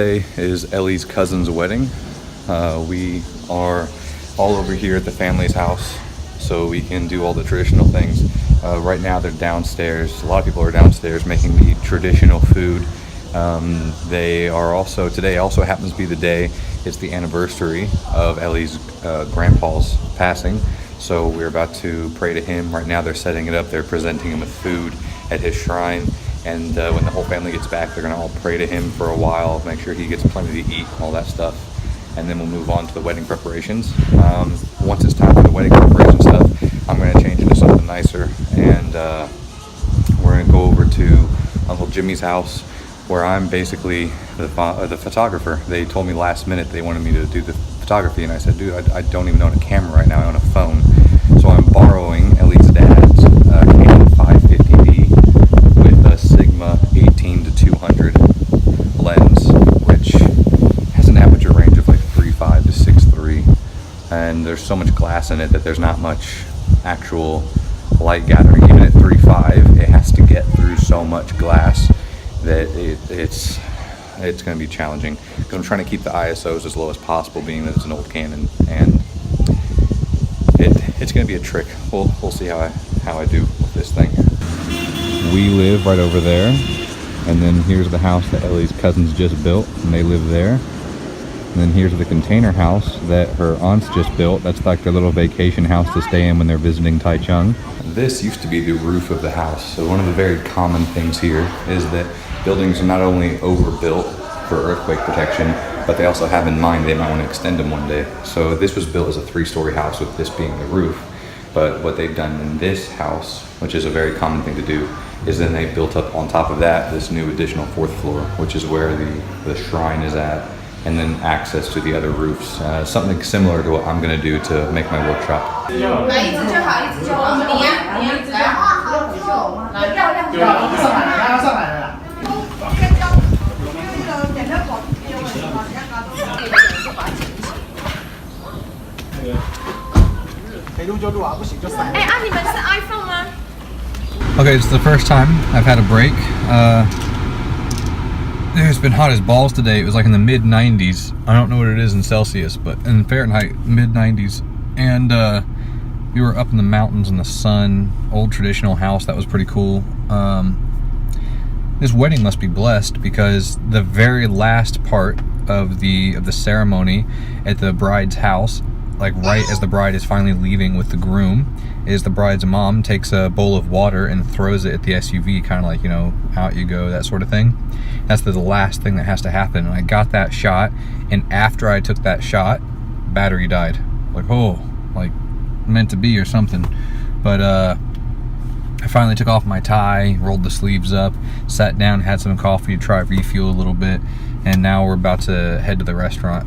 Today is Ellie's cousin's wedding. We are all over here at the family's house so we can do all the traditional things. Right now they're downstairs. A lot of people are downstairs making the traditional food. Today also happens to be the day, it's the anniversary of Ellie's grandpa's passing. So we're about to pray to him. Right now they're setting it up. They're presenting him with food at his shrine. And when the whole family gets back, they're gonna all pray to him for a while, make sure he gets plenty to eat, all that stuff. And then we'll move on to the wedding preparations. Once it's time for the wedding preparation stuff, I'm gonna change into something nicer. And we're gonna go over to Uncle Jimmy's house, where I'm basically the photographer. They told me last minute they wanted me to do the photography, and I said, dude, I don't even own a camera right now, I own a phone. So I'm borrowing Ellie's dad's Canon 550D with a Sigma 18-200 lens, which has an aperture range of like 3.5 to 6.3, and there's so much glass in it that there's not much actual light gathering. Even at 3.5, it has to get through so much glass that it's going to be challenging, because I'm trying to keep the ISOs as low as possible, being that it's an old Canon, and it's going to be a trick. We'll see how I do with this thing. We live right over there, and then here's the house that Ellie's cousins just built, and they live there. And then here's the container house that her aunts just built. That's like their little vacation house to stay in when they're visiting Taichung. This used to be the roof of the house. So one of the very common things here is that buildings are not only overbuilt for earthquake protection, but they also have in mind they might want to extend them one day. So this was built as a 3-story house with this being the roof. But what they've done in this house, which is a very common thing to do, is then they built up on top of that this new additional 4th floor, which is where the shrine is at, and then access to the other roofs. Something similar to what I'm going to do to make my workshop. Okay, it's the first time I've had a break. It's been hot as balls today. It was like in the mid-90s. I don't know what it is in Celsius, but in Fahrenheit, mid-90s. And we were up in the mountains in the sun. Old traditional house, that was pretty cool. This wedding must be blessed, because the very last part of the ceremony at the bride's house, like right as the bride is finally leaving with the groom, is the bride's mom takes a bowl of water and throws it at the SUV, kind of like, you know, out you go, that sort of thing. That's the last thing that has to happen. And I got that shot, and after I took that shot, battery died. Like, oh, like meant to be or something. But I finally took off my tie, rolled the sleeves up, sat down, had some coffee to try refuel a little bit, and now we're about to head to the restaurant.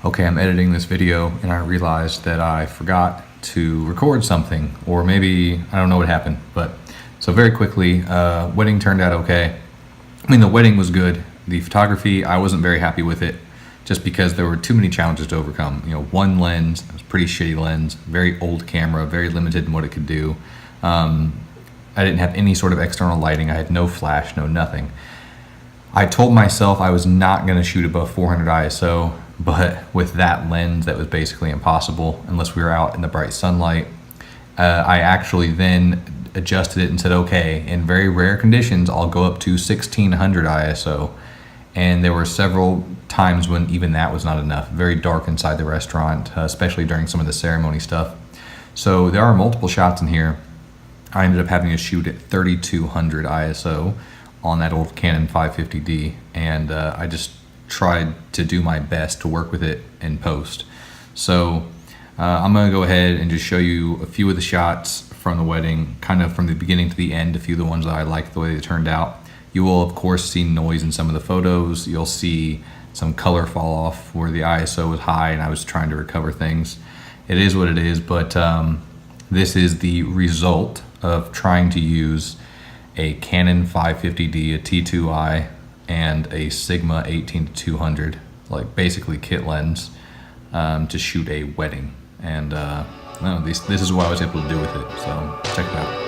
Okay, I'm editing this video and I realized that I forgot to record something, or maybe, I don't know what happened, but so very quickly, wedding turned out okay. I mean, the wedding was good. The photography, I wasn't very happy with it, just because there were too many challenges to overcome. You know, one lens, it was a pretty shitty lens, very old camera, very limited in what it could do. I didn't have any sort of external lighting. I had no flash, no nothing. I told myself I was not gonna shoot above 400 ISO, but with that lens, that was basically impossible unless we were out in the bright sunlight. I actually then adjusted it and said, okay, in very rare conditions, I'll go up to 1600 ISO. And there were several times when even that was not enough. Very dark inside the restaurant, especially during some of the ceremony stuff. So there are multiple shots in here. I ended up having to shoot at 3200 ISO on that old Canon 550D, and I just tried to do my best to work with it in post. So I'm gonna go ahead and just show you a few of the shots from the wedding, kind of from the beginning to the end, a few of the ones that I liked the way they turned out. You will of course see noise in some of the photos. You'll see some color fall off where the ISO was high and I was trying to recover things. It is what it is, but this is the result of trying to use a Canon 550D, a T2i, and a Sigma 18-200, like basically kit lens, to shoot a wedding. And this is what I was able to do with it, so check it out.